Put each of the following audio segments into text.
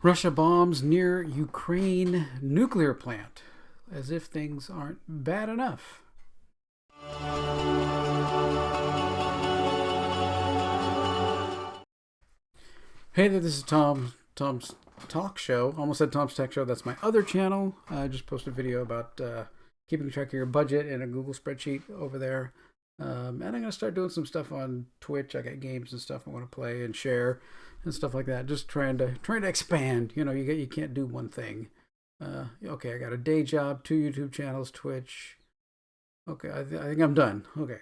Russia bombs near Ukraine nuclear plant, as if things aren't bad enough. Hey there, this is Tom. Tom's Talk Show. Almost said Tom's Tech Show. That's my other channel. I just posted a video about keeping track of your budget in a Google spreadsheet over there. And I'm gonna start doing some stuff on Twitch. I got games and stuff I want to play and share and stuff like that. Just trying to expand. You know, you can't do one thing. Okay, I got a day job, 2 YouTube channels, Twitch. Okay, I think I'm done. Okay.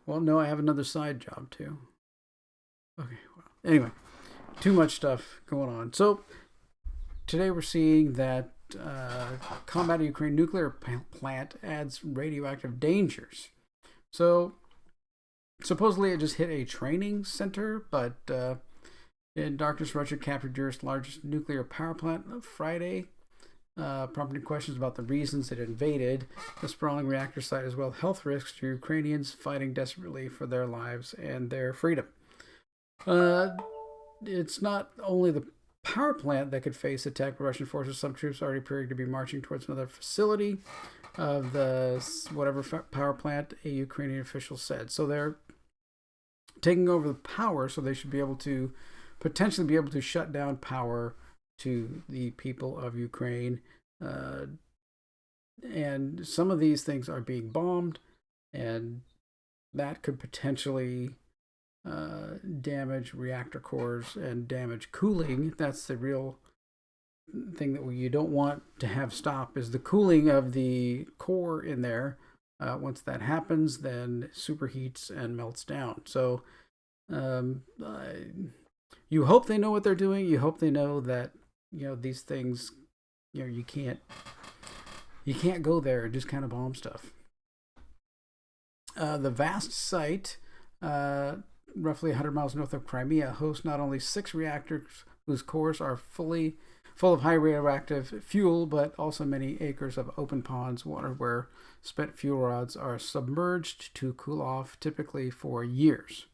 Well, no, I have another side job too. Okay. Well, anyway, too much stuff going on. So today we're seeing that combat Ukraine nuclear plant adds radioactive dangers. So supposedly it just hit a training center, but in darkness, Russia captured Europe's largest nuclear power plant on Friday, prompting questions about the reasons it invaded the sprawling reactor site, as well as health risks to Ukrainians fighting desperately for their lives and their freedom. It's not only the power plant that could face attack by Russian forces. Some troops already appearing to be marching towards another facility of the whatever power plant, a Ukrainian official said. So they're taking over the power, so they should be able to potentially be able to shut down power to the people of Ukraine. And some of these things are being bombed, and that could potentially damage reactor cores and damage cooling. That's the real thing that you don't want to have stop, is the cooling of the core in there. Once that happens, then superheats and melts down. So you hope they know what they're doing. You hope they know that, you know, these things, you know, you can't go there and just kind of bomb stuff. The vast site, roughly 100 miles north of Crimea, hosts not only 6 reactors whose cores are full of high radioactive fuel, but also many acres of open ponds, water where spent fuel rods are submerged to cool off, typically for years.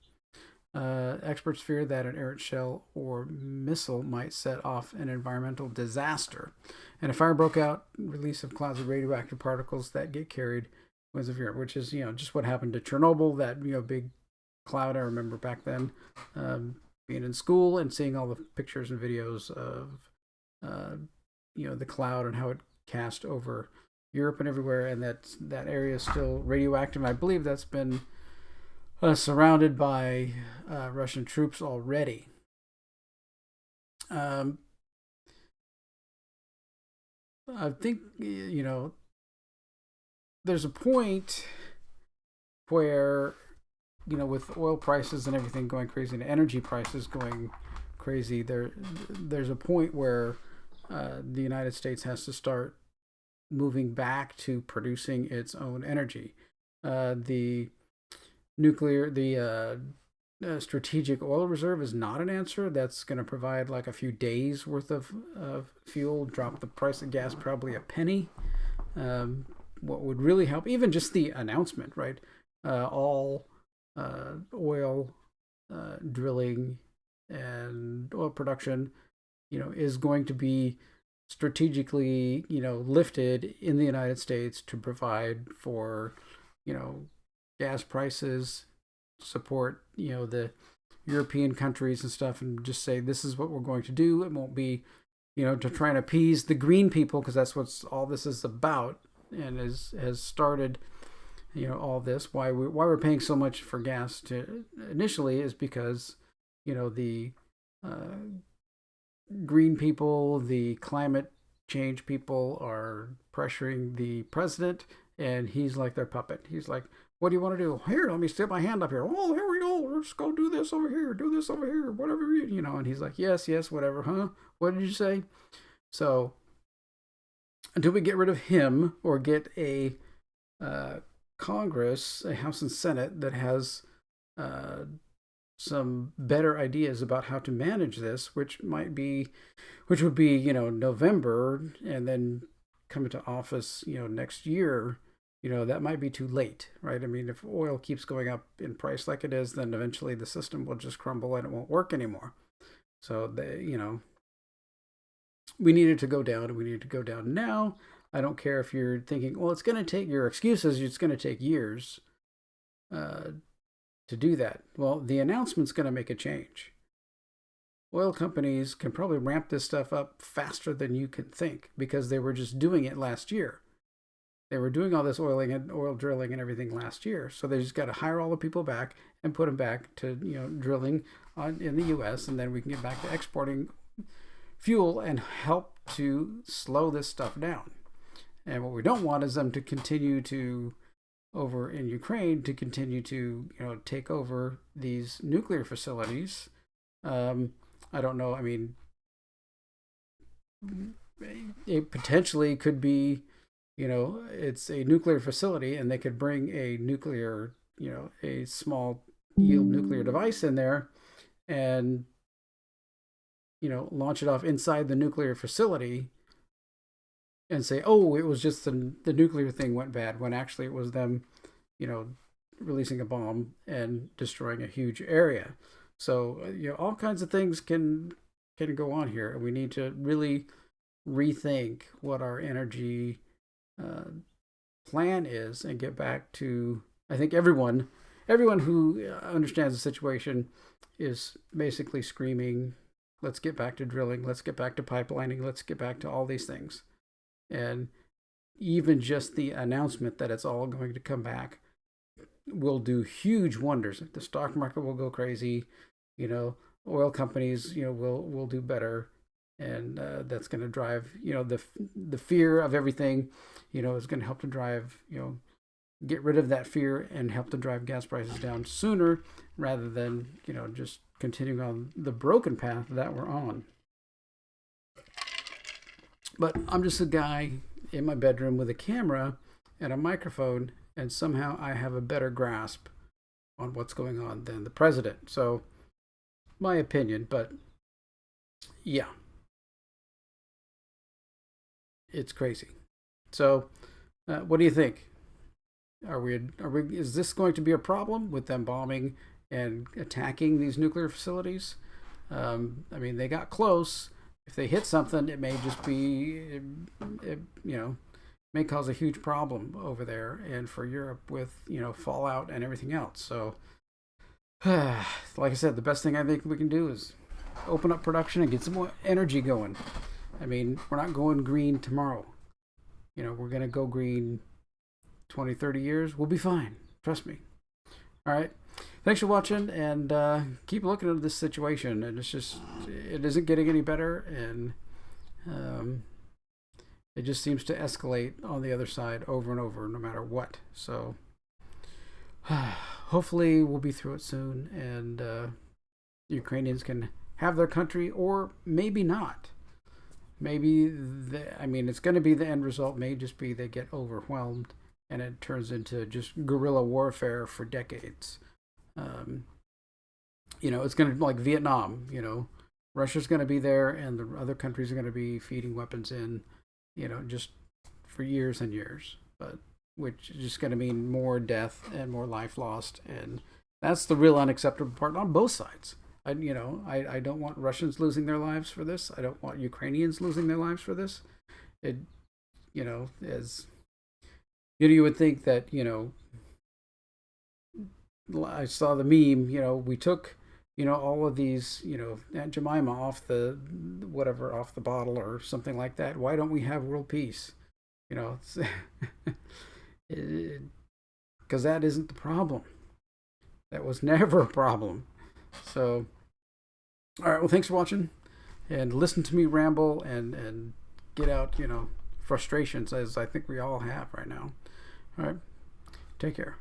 Experts fear that an errant shell or missile might set off an environmental disaster, and a fire broke out, release of clouds of radioactive particles that get carried winds of Europe, which is, you know, just what happened to Chernobyl, that, you know, big cloud. I remember back then being in school and seeing all the pictures and videos of you know, the cloud and how it cast over Europe and everywhere, and that area is still radioactive. I believe that's been surrounded by Russian troops already. I think, you know, there's a point where, you know, with oil prices and everything going crazy and energy prices going crazy, there's a point where the United States has to start moving back to producing its own energy. The strategic oil reserve is not an answer. That's going to provide like a few days worth of fuel, drop the price of gas probably a penny. What would really help, even just the announcement, right? All oil drilling and oil production, you know, is going to be strategically, you know, lifted in the United States to provide for, you know, gas prices, support, you know, the European countries and stuff, and just say this is what we're going to do. It won't be, you know, to try and appease the green people, because that's what all this is about, and has started, you know, all this. Why we're paying so much for gas to initially is because, you know, the green people, the climate change people are pressuring the president, and he's like their puppet. He's like, what do you want to do? Here, let me stick my hand up here. Oh, here we go. Let's go do this over here. Do this over here. Whatever, you know. And he's like, yes, whatever. Huh? What did you say? So until we get rid of him, or get a Congress, a House and Senate that has some better ideas about how to manage this, which would be, you know, November, and then come into office, you know, next year, you know, that might be too late, right? I mean, if oil keeps going up in price like it is, then eventually the system will just crumble and it won't work anymore. So you know, we needed to go down, and we needed to go down now. I don't care if you're thinking, well, it's going to take your excuses. It's going to take years to do that. Well, the announcement's going to make a change. Oil companies can probably ramp this stuff up faster than you can think because they were just doing it last year. They were doing all this oiling and oil drilling and everything last year. So they just got to hire all the people back and put them back to, drilling in the U.S. And then we can get back to exporting fuel and help to slow this stuff down. And what we don't want is them to continue to, over in Ukraine, to continue to, take over these nuclear facilities. I don't know. I mean, it potentially could be, it's a nuclear facility and they could bring a nuclear, a small yield nuclear device in there and, launch it off inside the nuclear facility and say, oh, it was just the nuclear thing went bad, when actually it was them, releasing a bomb and destroying a huge area. So, all kinds of things can go on here. And we need to really rethink what our energy plan is and get back to, I think everyone who understands the situation is basically screaming, let's get back to drilling, let's get back to pipelining, let's get back to all these things. And even just the announcement that it's all going to come back will do huge wonders. The stock market will go crazy, oil companies, will do better. And that's going to drive, the fear of everything, is going to help to drive, get rid of that fear and help to drive gas prices down sooner rather than, just continuing on the broken path that we're on. But I'm just a guy in my bedroom with a camera and a microphone, and somehow I have a better grasp on what's going on than the president. So, my opinion, but yeah. It's crazy. So, what do you think? Is this going to be a problem with them bombing and attacking these nuclear facilities? They got close. If they hit something, it may just be, may cause a huge problem over there and for Europe with, fallout and everything else. So, like I said, the best thing I think we can do is open up production and get some more energy going. We're not going green tomorrow. We're going to go green 20, 30 years. We'll be fine. Trust me. All right. Thanks for watching, and keep looking at this situation. And it isn't getting any better, and it just seems to escalate on the other side over and over, no matter what. So hopefully we'll be through it soon, and the Ukrainians can have their country, or maybe not. Maybe, it's going to be the end result may just be they get overwhelmed and it turns into just guerrilla warfare for decades. It's going to be like Vietnam, Russia's going to be there and the other countries are going to be feeding weapons in, just for years and years, but which is just going to mean more death and more life lost. And that's the real unacceptable part on both sides. I don't want Russians losing their lives for this. I don't want Ukrainians losing their lives for this. You would think that, I saw the meme, we took, all of these, Aunt Jemima off the bottle or something like that. Why don't we have world peace? Because that isn't the problem. That was never a problem. So, all right, well, thanks for watching, and listen to me ramble and get out, frustrations, as I think we all have right now. All right, take care.